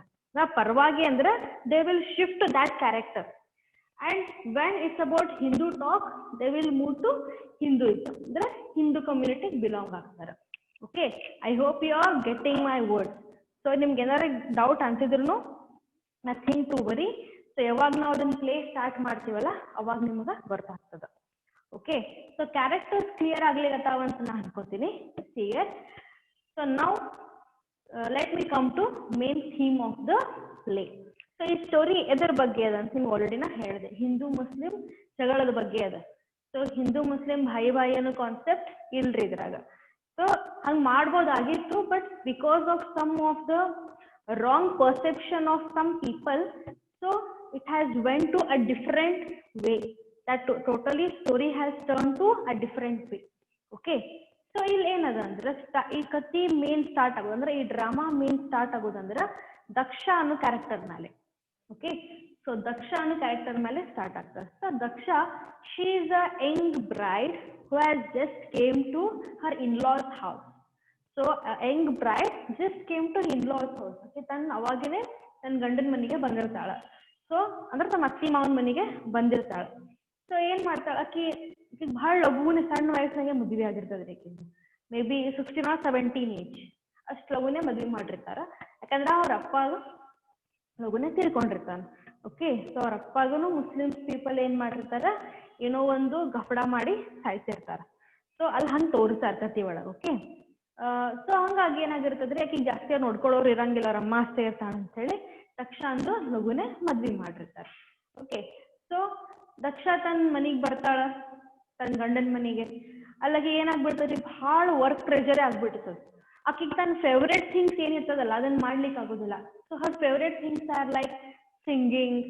ಪರವಾಗಿ ಅಂದ್ರೆ they will shift that character, and when it's about Hindu talk they will move to Hinduism, ಅಂದ್ರೆ ಹಿಂದೂ ಕಮ್ಯುನಿಟಿಗೆ ಬಿಲಾಂಗ್ ಆಗ್ತಾರ. Okay, I hope you are getting my words. So ನಿಮ್ಗೆ ಏನಾರ ಡೌಟ್ ಅನ್ಸಿದ್ರು ನಥಿಂಗ್ ಟು ವರಿ. ಸೊ ಯಾವಾಗ ನಾವು ಅದನ್ನ ಪ್ಲೇ ಸ್ಟಾರ್ಟ್ ಮಾಡ್ತೀವಲ್ಲ ಅವಾಗ ನಿಮ್ಗೆ ಗೊತ್ತಾಗ್ತದ. ಓಕೆ, ಸೊ ಕ್ಯಾರೆಕ್ಟರ್ಸ್ ಕ್ಲಿಯರ್ ಆಗ್ಲಿಕತ್ತಾವ ಅಂತ ನಾನು ಅನ್ಕೋತೀನಿ. Clear. So now let me come to main theme of the play. So ಈ ಸ್ಟೋರಿ ಎದರ ಬಗ್ಗೆ ಅದ ಅಂತ ನಿಮ್ಗೆ ಆಲ್ರೆಡಿ ನಾ ಹೇಳಿದೆ, ಹಿಂದೂ ಮುಸ್ಲಿಂ ಜಗಳದ ಬಗ್ಗೆ ಅದ. ಸೊ ಹಿಂದೂ ಮುಸ್ಲಿಂ ಭಾಯಿ ಅನ್ನೋ ಕಾನ್ಸೆಪ್ಟ್ ಇಲ್ರಿ ಇದ್ರಾಗ. ಸೊ ಹಂಗ್ ಮಾಡ್ಬೋದಾಗಿತ್ತು, but because of some of the wrong perception of some people, so it has went to a different way. That totally story has turned to a different way. Okay, so ಇಲ್ಲಿ ಏನದ ಅಂದ್ರೆ ಈ ಕಥೆ main start ಆಗೋದು ಅಂದ್ರೆ ಈ drama main start ಆಗೋದಂದ್ರೆ ದಕ್ಷ ಅನ್ನೋ character ಮೇಲೆ. ಓಕೆ, ಸೊ ದಕ್ಷ ಅನ್ನೋ ಕ್ಯಾರೆಕ್ಟರ್ ಮೇಲೆ ಸ್ಟಾರ್ಟ್ ಆಗ್ತದೆ. So Daksha, she is a young bride who has just came to her in-laws house. So a young bride just came to in-laws house. Okay, ಅವಾಗೇನೆ ತನ್ನ ಗಂಡನ ಮನೆಗೆ ಬಂದಿರ್ತಾಳ. So ಅಂದ್ರೆ ತಮ್ಮ ಅತ್ತಿ ಮಾವನ ಮನೆಗೆ ಬಂದಿರ್ತಾಳ. ಸೊ ಏನ್ ಮಾಡ್ತಾಳ, ಆಕಿ ಬಹಳ ಲಘುನೆ ಸಣ್ಣ ವಯಸ್ಸಿನಾಗೆ ಮದುವೆ ಆಗಿರ್ತದ್ರಿ. ಆಕಿ ಮೇ ಬಿ 16 or 17 ಏಜ್, ಅಷ್ಟು ಲಘುನೆ ಮದುವೆ ಮಾಡಿರ್ತಾರ. ಯಾಕಂದ್ರೆ ಅವ್ರ ಅಪ್ಪ ಲಘುನೆ ತೀರ್ಕೊಂಡಿರ್ತಾನ. ಓಕೆ, ಸೊ ಅವ್ರ ಅಪ್ಪಗೂ ಮುಸ್ಲಿಮ್ಸ್ ಪೀಪಲ್ ಏನ್ ಮಾಡಿರ್ತಾರ, ಏನೋ ಒಂದು ಗಫಡ ಮಾಡಿ ಸಾಯ್ತಿರ್ತಾರ. ಸೊ ಅಲ್ಲಿ ಹಂಗೆ ತೋರಿಸ್ತಾರ ಕತಿ ಒಳಗೆ. ಓಕೆ, ಸೊ ಹಂಗಾಗಿ ಏನಾಗಿರ್ತದ್ರಿ, ಆಕಿಗೆ ಜಾಸ್ತಿ ನೋಡ್ಕೊಳ್ಳೋರು ಇರಂಗಿಲ್ಲ, ಅವ್ರ ಅಮ್ಮ ಅಷ್ಟೇ ಇರ್ತಾಳ ಅಂತ ಹೇಳಿ ದಕ್ಷ ಅಂದು ಲಘುನೆ ಮದ್ವೆ ಮಾಡಿರ್ತಾರೆ. ಓಕೆ, ಸೊ ದಕ್ಷ ತನ್ನ ಮನಿಗ್ ಬರ್ತಾಳ, ತನ್ನ ಗಂಡನ ಮನೆಗೆ. ಅಲ್ಲಾಗಿ ಏನಾಗ್ಬಿಡ್ತದ್ರಿ, ಬಹಳ ವರ್ಕ್ ಪ್ರೆಷರೇ ಆಗ್ಬಿಡ್ತದ. ಆಕಿಗೆ ತನ್ನ ಫೇವ್ರೇಟ್ ಥಿಂಗ್ಸ್ ಏನಿರ್ತದಲ್ಲ ಅದನ್ನ ಮಾಡ್ಲಿಕ್ಕೆ ಆಗೋದಿಲ್ಲ. So Har favourite things are like singing,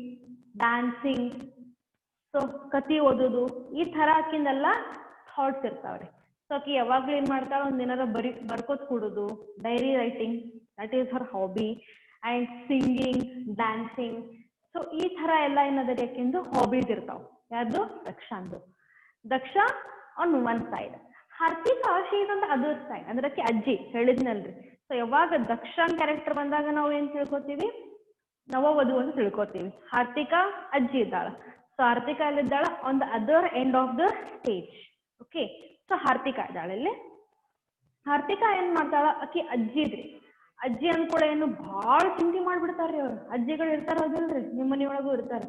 dancing, so ಕತಿ ಓದೋದು, ಈ ತರ ಆಕಿಂದೆಲ್ಲ ಥಾಟ್ಸ್ ಇರ್ತಾವ್ರಿ. ಸೊ ಆಕಿ ಯಾವಾಗ್ಲೂ ಏನ್ ಮಾಡ್ತಾಳ, ಒಂದೇನಾರ ಬರ್ಕೋತ್ ಕೂಡೋದು, diary writing, that is her hobby. And singing, dancing, so ಈ ತರ ಎಲ್ಲ ಏನದ ಯಾಕೆಂದು ಹಾಬೀಸ್ ಇರ್ತಾವ. ಯಾವ್ದು? Daksha Daksha on one side, Hartika she is on the other side, ಅಂದ್ರೆ ಆಕಿ ಅಜ್ಜಿ ಹೇಳಿದ್ನಲ್ರಿ. ಸೊ ಯಾವಾಗ ದಕ್ಷ ಕ್ಯಾರೆಕ್ಟರ್ ಬಂದಾಗ ನಾವು ಏನ್ ತಿಳ್ಕೊತೀವಿ, ನವವಧು ಅಂತ ತಿಳ್ಕೊತೀವಿ. ಹಾರ್ತಿಕಾ ಅಜ್ಜಿ ಇದ್ದಾಳ. ಸೊ ಹಾರ್ತಿಕಾ ಎಲ್ಲಿದ್ದಾಳ? On the other end of the stage. Okay, so Hartika ಇದ್ದಾಳೆ ಇಲ್ಲಿ. ಹಾರ್ತಿಕಾ ಏನ್ ಮಾಡ್ತಾಳ, ಆಕಿ ಅಜ್ಜಿ ಇದ್ರಿ. ಅಜ್ಜಿ ಅನ್ಕೊಳ ಏನು ಭಾಳ ಚಿಂತೆ ಮಾಡ್ಬಿಡ್ತಾರ್ರಿ ಅವ್ರು. ಅಜ್ಜಿಗಳು ಇರ್ತಾರ ಹೌದಿಲ್ರಿ, ನಿಮ್ಮ ಮನಿಯೊಳಗೂ ಇರ್ತಾರ.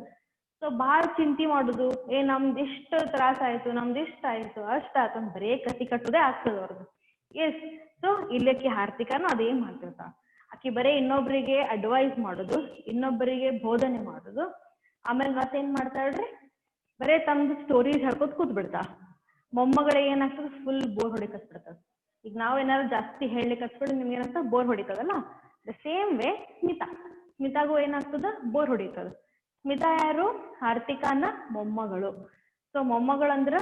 ಸೊ ಭಾಳ ಚಿಂತೆ ಮಾಡುದು, ನಮ್ದು ಇಷ್ಟು ತ್ರಾಸ ಆಯ್ತು, ನಮ್ದು ಇಷ್ಟ ಆಯ್ತು, ಅಷ್ಟ ಆಯ್ತು ಅಂತ ಬರೇ ಕತಿ ಕಟ್ಟುದೇ ಆಗ್ತದ ಅವ್ರದ್ದು. ಎಸ್, ಸೊ ಇಲ್ಲಕ್ಕಿ ಹಾರ್ತಿಕಾನು ಅದೇ ಮಾಡ್ತಿರ್ತಾಳ. ಆಕಿ ಬರೇ ಇನ್ನೊಬ್ರಿಗೆ ಅಡ್ವೈಸ್ ಮಾಡೋದು, ಇನ್ನೊಬ್ಬರಿಗೆ ಬೋಧನೆ ಮಾಡೋದು. ಆಮೇಲೆ ಮತ್ತೇನ್ ಮಾಡ್ತಾಳ್ರಿ, ಬರೇ ತಮ್ದು ಸ್ಟೋರೀಸ್ ಹೇಳ್ಕೊತ ಕೂತ್ ಬಿಡ್ತಾಳ. ಮೊಮ್ಮಗಳಿಗೆ ಏನಾಗ್ತದೆ, ಫುಲ್ ಬೋರ್ ಹೊಡಿಕತ್ಬಿಡ್ತದೆ. ಈಗ ನಾವ್ ಏನಾದ್ರು ಜಾಸ್ತಿ ಹೇಳಲಿಕ್ಕೆ ಹಚ್ಬಿಟ್ಟು ನಿಮ್ಗೆ ಏನಾಗ್ತದೆ, ಬೋರ್ ಹೊಡಿತದಲ್ಲ. ದ ಸೇಮ್ ವೇ ಸ್ಮಿತಾಗೂ ಏನಾಗ್ತದ, ಬೋರ್ ಹೊಡಿತದ. ಸ್ಮಿತಾ ಯಾರು? ಹಾರ್ತಿಕಾನ ಮೊಮ್ಮಗಳು. ಸೊ ಮೊಮ್ಮಗಳು ಅಂದ್ರ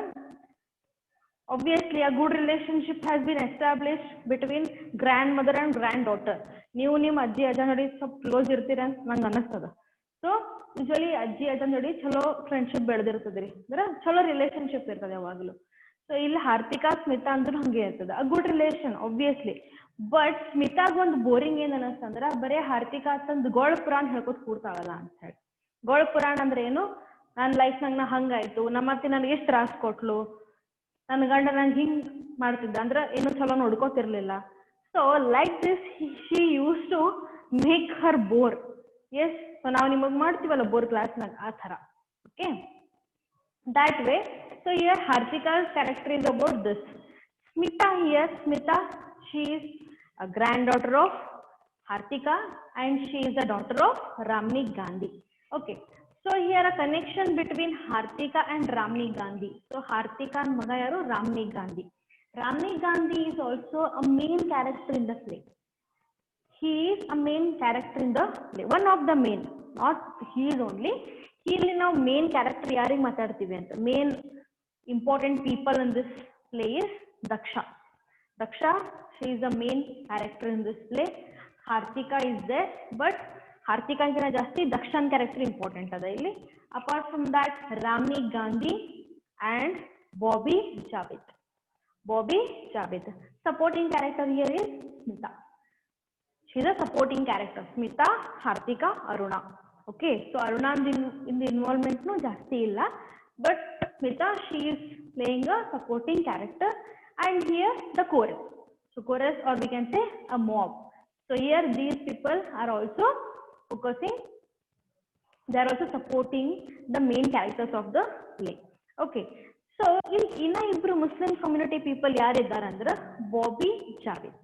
obviously a good relationship has been established between grandmother and granddaughter. ನೀವು ನಿಮ್ಮ ಅಜ್ಜಿ ಅಜ್ಜ ನೋಡಿ ಸ್ವಲ್ಪ ಕ್ಲೋಸ್ ಇರ್ತೀರ ಅಂತ ನಂಗೆ ಅನ್ನಿಸ್ತದ. ಸೊ ಯೂಶಲಿ ಅಜ್ಜಿ ಅಜ್ಜ ನೋಡಿ ಚಲೋ ಫ್ರೆಂಡ್ಶಿಪ್ ಬೆಳೆದಿರ್ತದ್ರಿ, ಅಂದ್ರೆ ಚಲೋ ರಿಲೇಶನ್ಶಿಪ್ ಇರ್ತದೆ ಯಾವಾಗಲೂ. ಸೊ ಇಲ್ಲಿ ಹಾರ್ತಿಕಾ ಸ್ಮಿತಾ ಅಂದ್ರೂ ಹಂಗೆ ಇರ್ತದೆ, a good relation obviously. But ಸ್ಮಿತಾಗ ಒಂದು ಬೋರಿಂಗ್ ಏನ್ ಅನ್ನಿಸ್ತಂದ್ರ, ಬರೇ ಹಾರ್ತಿಕಾ ತಂದು ಗೋಳ್ ಪುರಾಣ ಹೇಳ್ಕೊತ ಕೂಡ್ತಾವಲ್ಲ ಅಂತ ಹೇಳಿ. ಗೋಳ್ ಪುರಾಣ ಅಂದ್ರೆ ಏನು? ನನ್ನ ಲೈಫ್ನಾಗ ನಾ ಹಂಗಾಯ್ತು, ನಮ್ಮತ್ತೆ ನನಗೆ ಎಷ್ಟು ತ್ರಾಸ್ ಕೊಟ್ಲು, ನನ್ನ ಗಂಡ ನಂಗೆ ಹಿಂಗ್ ಮಾಡ್ತಿದ್ದ, ಅಂದ್ರೆ ಏನು ಚಲೋ ನೋಡ್ಕೋತಿರ್ಲಿಲ್ಲ. So like this she use to make her bore. Yes, so ನಾವು ನಿಮಗ್ ಮಾಡ್ತೀವಲ್ಲ ಬೋರ್ ಕ್ಲಾಸ್ನಾಗ, ಆ ಥರ. Okay, that way. So here Hartika's character is about this. Smita here, Smita, she is a granddaughter of Hartika and she is the daughter of Ramani Gandhi. Okay, so here a connection between Hartika and Ramani Gandhi. So Hartika and maga yaru? Ramani Gandhi. Ramani Gandhi is also a main character in the play. He is a main character in the play, one of the main, not he is only. ಇಲ್ಲಿ ನಾವು main character ಯಾರಿಗೆ ಮಾತಾಡ್ತೀವಿ ಅಂತ, main important people in this play is Daksha. Daksha, she is the main character in this play. Hartika is there, but ಹಾರ್ತಿಕಾಗಿನ ಜಾಸ್ತಿ ದಕ್ಷನ್ character important ಅದ ಇಲ್ಲಿ. Apart from that, Ramani Gandhi and Bobby Javed. Bobby Javed supporting character here is Smita. She is a supporting character. Smita, Hartika, Aruna. Okay, so Aruna in the involvement no ಜಾಸ್ತಿ ಇಲ್ಲ, but Smita, she is playing a supporting character, and here the chorus. So chorus, or we can say a mob. So here these people are also focusing, they are also supporting the main characters of the play. Okay, so in ibru Muslim community people yaar iddar andra Bobby Javed.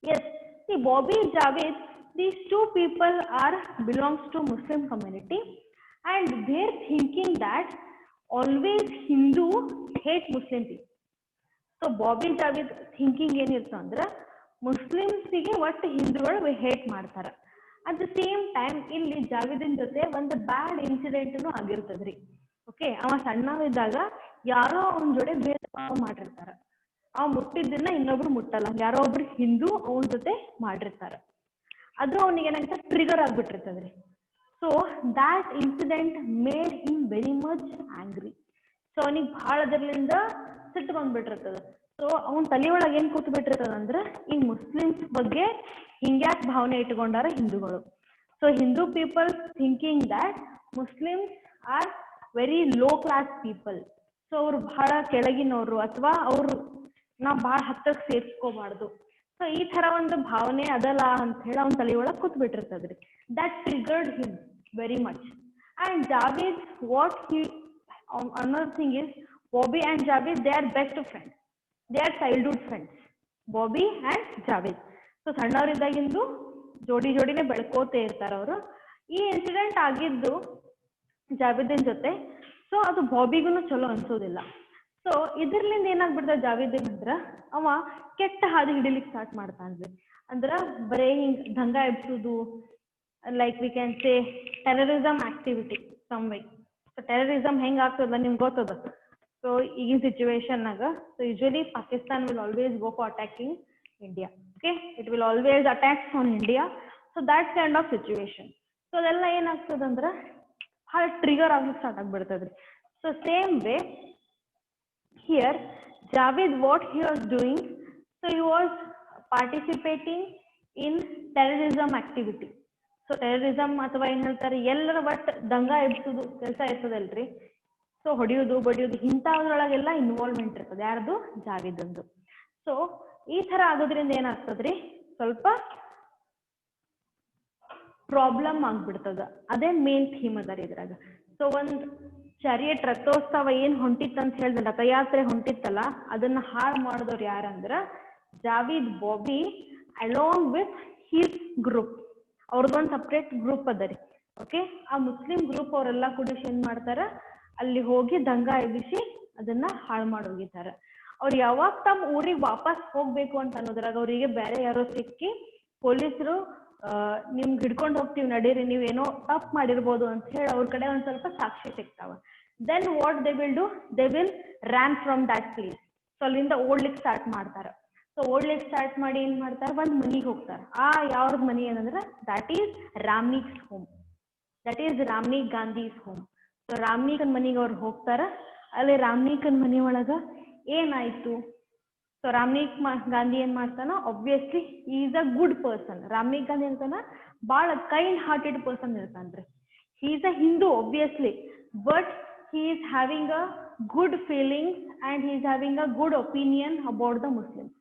Yes, see Bobby Javed, these two people are belongs to Muslim community, and their thinking that always Hindu hate Muslim people. So Bobby Javed thinking ಏನಿರ್ತ ಅಂದ್ರೆ ಮುಸ್ಲಿಮ್ಸಿಗೆ ಒಟ್ಟು ಹಿಂದೂಗಳು hate ಮಾಡ್ತಾರ. At the same time ಇಲ್ಲಿ ಜಾವೇದಿನ ಜೊತೆ ಒಂದು ಬ್ಯಾಡ್ ಇನ್ಸಿಡೆಂಟ್ನು ಆಗಿರ್ತದ್ರಿ. Okay, ಅವ ಸಣ್ಣವಿದ್ದಾಗ ಯಾರೋ ಅವನ ಜೊತೆ ಭೇದ ಭಾವ ಮಾಡಿರ್ತಾರ. ಅವ ಮುಟ್ಟಿದ್ದನ್ನ ಇನ್ನೊಬ್ರು ಮುಟ್ಟಲ್ಲ, ಯಾರೋ ಒಬ್ರು ಹಿಂದೂ ಅವನ ಜೊತೆ ಮಾಡಿರ್ತಾರ. ಅದು ಅವನಿಗೆ ಏನಂತ ಟ್ರಿಗರ್ ಆಗ್ಬಿಟ್ಟಿರ್ತದ್ರಿ. So that incident made him very much angry. So ಅವನಿಗೆ ಭಾಳ ಅದರಿಂದ ಸಿಟ್ಟು ಬಂದ್ಬಿಟ್ಟಿರ್ತದ. ಸೊ ಅವನ ತಲೆಯೊಳಗೆ ಏನ್ ಕೂತ್ ಬಿಟ್ಟಿರ್ತದ ಅಂದ್ರೆ, ಈ ಮುಸ್ಲಿಮ್ಸ್ ಬಗ್ಗೆ ಹಿಂಗ್ಯಾಕ್ ಭಾವನೆ ಇಟ್ಕೊಂಡಾರ ಹಿಂದೂಗಳು. So Hindu people thinking that Muslims are very low class people. So ಅವ್ರು ಬಹಳ ಕೆಳಗಿನವರು, ಅಥವಾ ಅವ್ರು ನಾವು ಭಾಳ ಹತ್ತಕ್ಕೆ ಸೇರ್ಸ್ಕೋಬಾರ್ದು. ಸೊ ಈ ತರ ಒಂದು ಭಾವನೆ ಅದಲ್ಲ ಅಂತ ಹೇಳಿ ಅವ್ನ ತಲೆಯೊಳಗೆ ಕೂತ್ ಬಿಟ್ಟಿರ್ತದ್ರಿ. That triggered him very much. And Javed, what he, another thing is Bobby and Javed, they are best friends. They are childhood friends, Bobby and Javed. So ಸಣ್ಣವರಿದ್ದಾಗಿಂದು ಜೋಡಿನೇ ಬೆಳ್ಕೋತೇ ಇರ್ತಾರ ಅವರು. ಈ ಇನ್ಸಿಡೆಂಟ್ ಆಗಿದ್ದು ಜಾವೇದಿನ ಜೊತೆ. ಸೊ ಅದು ಬಾಬಿಗೂ ಚಲೋ ಅನ್ಸೋದಿಲ್ಲ. ಸೊ ಇದ್ರಲಿಂದ ಏನಾಗ್ಬಿಡ್ತಾರ ಜಾವೇದಿನ್ ಅಂದ್ರ, ಅವ ಕೆಟ್ಟ ಹಾದಿ ಹಿಡಿಲಿಕ್ಕೆ ಸ್ಟಾರ್ಟ್ ಮಾಡ್ತಾನ್ರಿ. ಅಂದ್ರ ಬರೇ ಹಿಂಗ್ ದಂಗ ಎಬ್ಸುದು, like we can say terrorism activity some way. So terrorism ಹೆಂಗ್ ಆಗ್ತದ ನಿಮ್ಗೆ ಗೊತ್ತದ. ಸೊ ಈಗಿನ ಸಿಚುವೇಶನ್ನಾಗ, so usually Pakistan will always go for attacking India. Okay, it will always attacks on India. So that kind of situation. So ಅದೆಲ್ಲ ಏನಾಗ್ತದಂದ್ರ ಭಾಳ trigger ಆಗ್ಲಿಕ್ಕೆ ಸ್ಟಾರ್ಟ್ ಆಗ್ಬಿಡ್ತದ್ರಿ. So same way here Javed, what he was doing, so he was participating in terrorism activity. So terrorism ಅಥವಾ ಏನ್ ಹೇಳ್ತಾರೆ, ಎಲ್ಲರ ಒಟ್ಟು ದಂಗ ಎಬ್ಸುದು ಕೆಲಸ ಇರ್ತದಲ್ರಿ. ಸೊ ಹೊಡಿಯೋದು ಬಡಿಯೋದು ಇಂಥದ್ರೊಳಗೆಲ್ಲ ಇನ್ವಾಲ್ವ್ಮೆಂಟ್ ಇರ್ತದೆ ಯಾರ್ದು, ಜಾವೇದಂದು. ಸೊ ಈ ತರ ಆಗೋದ್ರಿಂದ ಏನಾಗ್ತದ್ರಿ, ಸ್ವಲ್ಪ ಪ್ರಾಬ್ಲಮ್ ಆಗ್ಬಿಡ್ತದ. ಅದೇ ಮೇನ್ ಥೀಮ್ ಅದ ರೀ ಇದ್ರಾಗ. ಸೊ ಒಂದ್ ಚಾರಿಯಟ್ ರಥೋತ್ಸವ ಏನ್ ಹೊಂಟಿತ್ತಂತ ಹೇಳಿದ್ರೆ, ರಥಯಾತ್ರೆ ಹೊಂಟಿತ್ತಲ್ಲ, ಅದನ್ನ ಹಾಳು ಮಾಡಿದವ್ರು ಯಾರಂದ್ರ Javed, Bobby along with his group. ಅವ್ರದ್ದೊಂದು ಸಪ್ರೇಟ್ ಗ್ರೂಪ್ ಅದ ರೀ. ಓಕೆ, ಆ ಮುಸ್ಲಿಂ ಗ್ರೂಪ್ ಅವರೆಲ್ಲ ಕೂಡಿಸಿ ಏನ್ ಮಾಡ್ತಾರ, ಅಲ್ಲಿ ಹೋಗಿ ದಂಗ ಎಬ್ಬಿಸಿ ಅದನ್ನ ಹಾಳು ಮಾಡಿ ಹೋಗಿದ್ದಾರೆ. ಅವ್ರು ಯಾವಾಗ ತಮ್ಮ ಊರಿಗೆ ವಾಪಸ್ ಹೋಗ್ಬೇಕು ಅಂತ ಅನ್ನೋದ್ರಾಗ ಅವರಿಗೆ ಬೇರೆ ಯಾರೋ ಸಿಕ್ಕಿ ಪೊಲೀಸರು ನಿಮ್ಗೆ ಹಿಡ್ಕೊಂಡು ಹೋಗ್ತೀವಿ ನಡೀರಿ, ನೀವೇನೋ ತಪ್ಪು ಮಾಡಿರ್ಬೋದು ಅಂತ ಹೇಳಿ ಅವ್ರ ಕಡೆ ಒಂದ್ ಸ್ವಲ್ಪ ಸಾಕ್ಷಿ ಸಿಗ್ತಾವ. Then what they will do, they will ran from that place. So ಅಲ್ಲಿಂದ ಓಡ್ಲಿಕ್ಕೆ ಸ್ಟಾರ್ಟ್ ಮಾಡ್ತಾರೆ. ಸೊ ಓಡ್ಲಿಕ್ಕೆ ಸ್ಟಾರ್ಟ್ ಮಾಡಿ ಏನ್ ಮಾಡ್ತಾರೆ, ಒಂದ್ ಮನಿಗೆ ಹೋಗ್ತಾರೆ. ಆ ಯಾವ್ದು ಮನಿ ಏನಂದ್ರೆ that is Ramnik's home, that is Ramnik Gandhi's home. So ರಾಮ್ನಿಕನ್ ಮನಿಗೆ ಅವ್ರು ಹೋಗ್ತಾರ. ಅಲ್ಲಿ ರಾಮ್ನಿಕನ್ ಮನಿ ಒಳಗ ಏನಾಯ್ತು, ಸೊ ರಾಮ್ನಿಕ್ ಗಾಂಧಿ ಏನ್ ಮಾಡ್ತಾನ, obviously is a good person. Ramnik Gandhi ಅಂತಾನ ಬಹಳ ಕೈಂಡ್ ಹಾರ್ಟೆಡ್ ಪರ್ಸನ್ ಇರ್ತಾನ್ರಿ. he is a Hindu obviously, but he is having a good feelings and he is having a good opinion about the Muslims.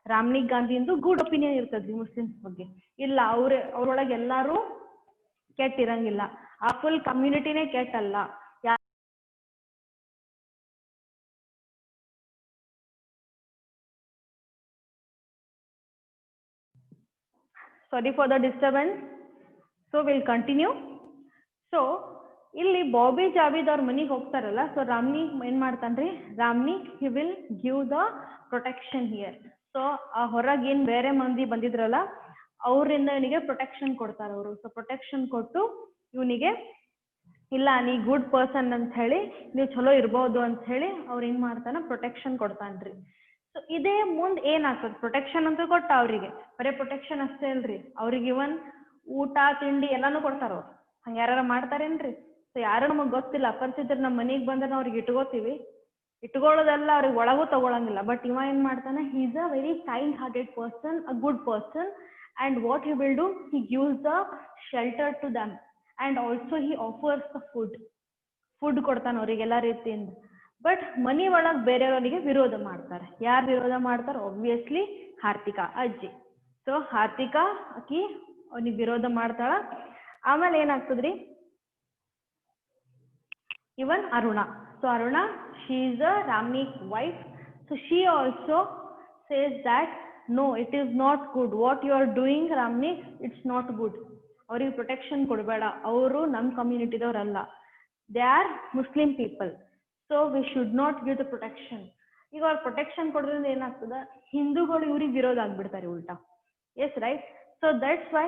Ramnik Gandhi ಎಂದು good opinion ಇರ್ತದ್ರಿ Muslims ಬಗ್ಗೆ. ಇಲ್ಲ ಅವ್ರೊಳಗೆ ಎಲ್ಲಾರು ಕೆಟ್ಟಿರಂಗಿಲ್ಲ, ಆ ಫುಲ್ ಕಮ್ಯುನಿಟಿನೇ ಕೆಟ್ಟಲ್ಲ. Sorry for the disturbance. So will continue. So ಇಲ್ಲಿ ಬಾಬಿ ಜಾವೇದ್ ಅವ್ರ ಮನಿಗೆ ಹೋಗ್ತಾರಲ್ಲ, ಸೊ ರಾಮ್ನಿಕ್ ಏನ್ ಮಾಡ್ತಾನ್ರಿ, Ramnik he will give the protection here. So ಆ ಹೊರಗೆ ಏನ್ ಬೇರೆ ಮಂದಿ ಬಂದಿದ್ರಲ್ಲ ಅವರಿಂದ ಇವನಿಗೆ ಪ್ರೊಟೆಕ್ಷನ್ ಕೊಡ್ತಾರ ಅವರು. ಸೊ ಪ್ರೊಟೆಕ್ಷನ್ ಕೊಟ್ಟು ಇವನಿಗೆ ಇಲ್ಲ ನೀ ಗುಡ್ ಪರ್ಸನ್ ಅಂತ ಹೇಳಿ, ನೀವು ಚಲೋ ಇರ್ಬೋದು ಅಂತ ಹೇಳಿ ಅವ್ರು ಏನ್ ಮಾಡ್ತಾನ, ಪ್ರೊಟೆಕ್ಷನ್ ಕೊಡ್ತಾನ್ರಿ. ಸೊ ಇದೇ ಮುಂದ್ ಏನಾಗ್ತದೆ, ಪ್ರೊಟೆಕ್ಷನ್ ಅಂತ ಕೊಟ್ಟ ಅವ್ರಿಗೆ, ಬರೀ ಪ್ರೊಟೆಕ್ಷನ್ ಅಷ್ಟೇ ಅಲ್ರಿ, ಅವ್ರಿಗೆ ಇವನ್ ಊಟ ತಿಂಡಿ ಎಲ್ಲಾನು ಕೊಡ್ತಾರ ಅವ್ರು. ಹಂಗ ಯಾರು ಮಾಡ್ತಾರೇನ್ರಿ? ಸೊ ಯಾರು ನಮಗ್ ಗೊತ್ತಿಲ್ಲ, ಅಪರಿಚಿತರು ನಮ್ಮ ಮನೆಗ್ ಬಂದ್ರೆ ಅವ್ರಿಗೆ ಇಟ್ಕೋತೀವಿ, ಇಟ್ಕೊಳ್ಳೋದೆಲ್ಲ ಅವ್ರಿಗೆ ಒಳಗೂ ತಗೊಳಂಗಿಲ್ಲ. ಬಟ್ ಇವ ಏನ್ ಮಾಡ್ತಾನೆ, he is a very kind hearted person, a good person. And what he will do, he gives the shelter to them and also he offers the food ಕೊಡ್ತಾನೆ ಅವ್ರಿಗೆ ಎಲ್ಲಾ ರೀತಿಯಿಂದ. ಬಟ್ ಮನಿ ಒಳಗ್ ಬೇರೆಯವರಿಗೆ ವಿರೋಧ ಮಾಡ್ತಾರೆ. ಯಾರು ವಿರೋಧ ಮಾಡ್ತಾರೆ? ಆಬ್ವಿಯಸ್ಲಿ ಹಾರ್ತಿಕಾ ಅಜ್ಜಿ. ಸೊ ಹಾರ್ತಿಕಾ ಆಕಿ ಅವನಿಗೆ ವಿರೋಧ ಮಾಡ್ತಾಳ. ಆಮೇಲೆ ಏನಾಗ್ತದ್ರಿ, ಇವನ್ Aruna. So Aruna, she is a Ramnik wife. So she also says that no, it is not good what you are doing Ramnik, it's not good. ಅವ್ರಿಗೆ ಪ್ರೊಟೆಕ್ಷನ್ ಕೊಡಬೇಡ, ಅವರು ನಮ್ಮ ಕಮ್ಯುನಿಟಿದವ್ರಲ್ಲ, they are Muslim people. So we should not give the protection. ಈಗ ಅವ್ರು protection ಕೊಡೋದ್ರಿಂದ ಏನಾಗ್ತದ, ಹಿಂದೂಗಳು ಇವ್ರಿಗೆ ವಿರೋಧ ಆಗ್ಬಿಡ್ತಾರೆ ಉಲ್ಟಾ. Yes right. So that's why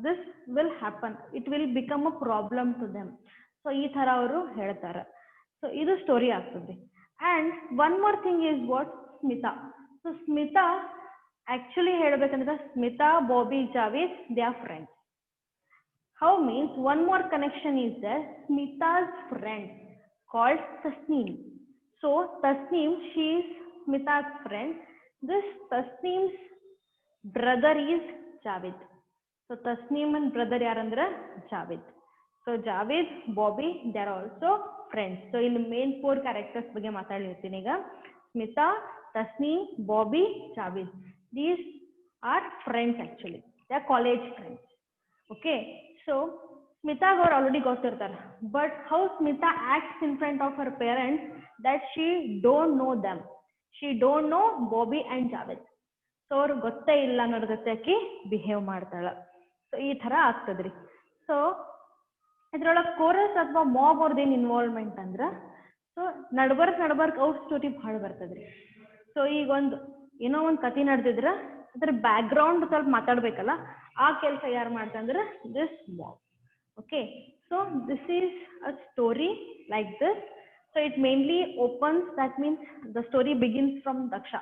this will happen, it will become a problem to them. So ಈ ತರ ಅವರು ಹೇಳ್ತಾರೆ. ಸೊ ಇದು ಸ್ಟೋರಿ ಆಗ್ತದೆ. And one more thing is what Smita. So Smita actually ಹೇಳ್ಬೇಕಂದ್ರೆ Smita, Bobby, Javed, they are friends. How means one more connection is there. Smita's friend called Tasneem. So Tasneem, she is Smita's friend. This Tasneem's brother is Javed. So Tasneem and brother yarandra Javed. So Javed, Bobby, they are also friends. So in the main four characters ಬಗ್ಗೆ ಮಾತಾಡ್ಲಿರ್ತೀನಿ ಈಗ. Smita, Tasneem, Bobby, Javed. These are friends actually. They are college friends. Okay. So Smita got already ಗೊತ್ತಿರ್ತಾರೆ. But how Smita acts in front of her parents, that she don't know them. She don't know Bobby and Javed. So ಅವ್ರು ಗೊತ್ತೇ ಇಲ್ಲ ಅನ್ನೋದ್ರ ಜೊತೆ ಆಕಿ behave ಮಾಡ್ತಾಳ. So ಈ ತರ ಆಗ್ತದ್ರಿ. ಸೊ ಇದ್ರೊಳಗೆ ಕೋರಸ್ ಅಥವಾ ಮಾಬ್ ಅವ್ರದ್ದೇನು ಇನ್ವಾಲ್ವ್ಮೆಂಟ್ ಅಂದ್ರ, ಸೊ ನಡ್ಬರ್ಕ್ ಅವ್ರ ಸ್ಟೋರಿ ಭಾಳ ಬರ್ತದ್ರಿ. ಸೊ ಈಗ ಏನೋ ಒಂದು ಕತೆ ನಡೆದಿದ್ರ ಅದ್ರ ಬ್ಯಾಕ್ ಗ್ರೌಂಡ್ ಸ್ವಲ್ಪ ಮಾತಾಡ್ಬೇಕಲ್ಲ, ಆ ಕೆಲಸ ಯಾರು ಮಾಡ್ತಂದ್ರ this mob. Okay. So this is a story like this. So it mainly opens, that means the story begins from Daksha.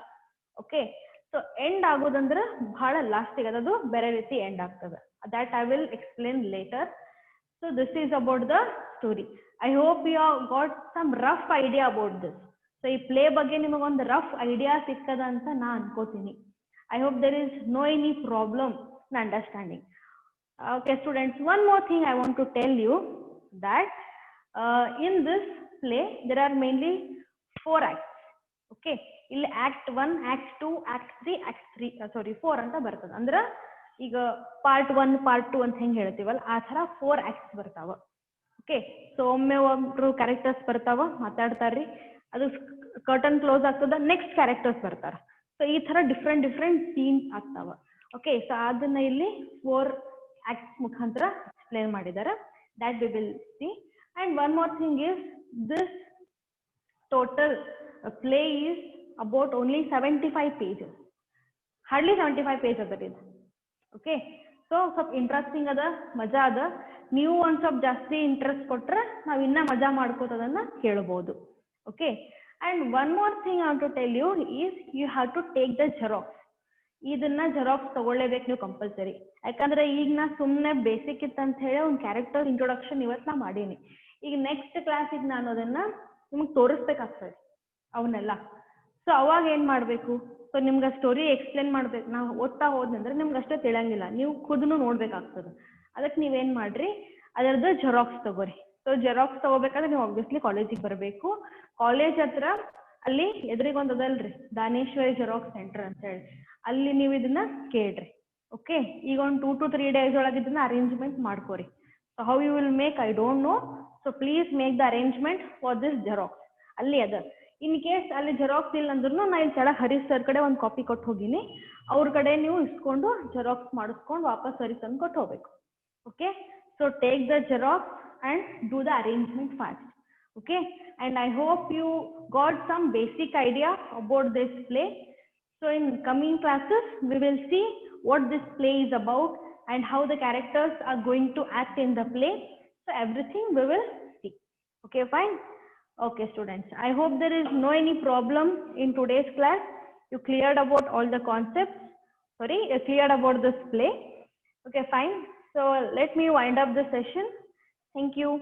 Okay. So end ಆಗೋದಂದ್ರೆ ಬಹಳ ಲಾಸ್ಟಿಗೆ ಅದು ಬೇರೆ ರೀತಿ ಎಂಡ್ ಆಗ್ತದೆ. That I will explain later. So this is about the story. I hope you have got some rough idea about this. So ಈ play ಬಗ್ಗೆ ನಿಮಗೊಂದು ರಫ್ ಐಡಿಯಾ ಸಿಕ್ಕದ ಅಂತ ನಾ ಅನ್ಕೋತೀನಿ. I hope there is no any problem in understanding. Okay students, one more thing I want to tell you, that in this play there are mainly 4 acts. Okay. ಇಲ್ಲಿ act 1, act 2, act 3, act 3 sorry 4 ಅಂತ ಬರ್ತದೆ. ಅಂದ್ರೆ ಈಗ part 1 part 2 ಅಂತ ಹೆಂಗ್ ಹೇಳ್ತೀವಲ್ಲ ಆ ತರ 4 acts ಬರ್ತಾವ. ಓಕೆ. ಸೊ ಒಮ್ಮೆ ಒಬ್ರು ಕ್ಯಾರೆಕ್ಟರ್ಸ್ ಬರ್ತಾವ, ಮಾತಾಡ್ತಾರ್ರಿ, ಅದು ಕರ್ಟನ್ ಕ್ಲೋಸ್ ಆಗ್ತದ, ನೆಕ್ಸ್ಟ್ ಕ್ಯಾರೆಕ್ಟರ್ಸ್ ಬರ್ತಾರ. ಸೊ ಈ ತರ ಡಿಫ್ರೆಂಟ್ ಸೀನ್ಸ್ ಆಗ್ತಾವ. ಓಕೆ. ಸೊ ಅದನ್ನ ಇಲ್ಲಿ 4 ಆಕ್ಟ್ಸ್ ಮುಖಾಂತರ ಎಕ್ಸ್ಪ್ಲೇನ್ ಮಾಡಿದ್ದಾರೆ. That we will see. And one more thing is this total play is about only 75 pages. Hardly 75 pages that is. Okay. So ಸ್ವಲ್ಪ interesting ಅದ, ಮಜಾ ಅದ. ನೀವು ಒಂದು ಸ್ವಲ್ಪ ಜಾಸ್ತಿ ಇಂಟ್ರೆಸ್ಟ್ ಕೊಟ್ರೆ ನಾವು ಇನ್ನ ಮಜಾ ಮಾಡ್ಕೋತದನ್ನ ಕೇಳಬಹುದು. Okay. And one more thing I want to tell you is you have to take the xerox. ಇದನ್ನ ಜೆರಾಕ್ಸ್ ತಗೊಳ್ಳೇಬೇಕು ನೀವು ಕಂಪಲ್ಸರಿ. ಯಾಕಂದ್ರೆ ಈಗ ನಾ ಸುಮ್ಮನೆ ಬೇಸಿಕ್ ಇತ್ತಂತ ಹೇಳಿ ಒಂದು ಕ್ಯಾರೆಕ್ಟರ್ ಇಂಟ್ರೊಡಕ್ಷನ್ ಇವತ್ತು ನಾ ಮಾಡೀನಿ. ಈಗ ನೆಕ್ಸ್ಟ್ ಕ್ಲಾಸಿಗೆ ನಾನು ಅದನ್ನ ನಿಮ್ಗೆ ತೋರಿಸ್ಬೇಕಾಗ್ತದೆ ಅವನ್ನೆಲ್ಲ. ಸೊ ಅವಾಗ ಏನ್ ಮಾಡ್ಬೇಕು, ಸೊ ನಿಮ್ಗೆ ಸ್ಟೋರಿ ಎಕ್ಸ್ಪ್ಲೇನ್ ಮಾಡ್ಬೇಕು. ನಾವು ಓದ್ತಾ ಹೋದ್ನಂದ್ರೆ ನಿಮ್ಗೆ ಅಷ್ಟೇ ತಿಳಂಗಿಲ್ಲ, ನೀವು ಖುದ್ನು ನೋಡ್ಬೇಕಾಗ್ತದೆ. ಅದಕ್ಕೆ ನೀವೇನ್ ಮಾಡ್ರಿ, ಅದರದ್ದು ಜೆರಾಕ್ಸ್ ತಗೋರಿ. ಸೊ ಜೆರಾಕ್ಸ್ ತಗೋಬೇಕಾದ್ರೆ ನೀವು ಆಬ್ವಿಯಸ್ಲಿ ಕಾಲೇಜಿಗೆ ಬರಬೇಕು. ಕಾಲೇಜ್ ಹತ್ರ ಅಲ್ಲಿ ಎದುರಿಗೆ ಒಂದು ಅದಲ್ರಿ ದಾನೇಶ್ವರಿ ಜೆರಾಕ್ಸ್ ಸೆಂಟರ್ ಅಂತ ಹೇಳಿ, ಅಲ್ಲಿ ನೀವು ಇದನ್ನ ಕೇಳ್ರಿ. ಓಕೆ. ಈಗ ಒಂದು 2 to 3 days ಒಳಗೆ ಇದನ್ನ ಅರೇಂಜ್ಮೆಂಟ್ ಮಾಡ್ಕೋರಿ. So how you will make I don't know. So please make the arrangement for this xerox. ಅಲ್ಲಿ ಅದ. ಇನ್ ಕೇಸ್ ಅಲ್ಲಿ ಜೆರಾಕ್ಸ್ ಇಲ್ಲ ಅಂದ್ರೂ ನಾ ಇಲ್ಲಿ ಕೆಳಗೆ ಹರೀಶ್ ಸರ್ ಕಡೆ ಒಂದು ಕಾಪಿ ಕೊಟ್ಟು ಹೋಗಿನಿ, ಅವ್ರ ಕಡೆ ನೀವು ಇಸ್ಕೊಂಡು ಜೆರಾಕ್ಸ್ ಮಾಡಿಸ್ಕೊಂಡು ವಾಪಸ್ ಹರೀಶ್ ತಂದು ಕೊಟ್ಟು ಹೋಗ್ಬೇಕು. Okay. So take the xerox and do the arrangement fast. Okay, and I hope you got some basic idea about this play. So in coming classes we will see what this play is about and how the characters are going to act in the play. So everything we will see. Okay, fine. Okay students, I hope there is no any problem in today's class. You cleared about all the concepts. Sorry, you cleared about this play. Okay, fine. So let me wind up the session. Thank you.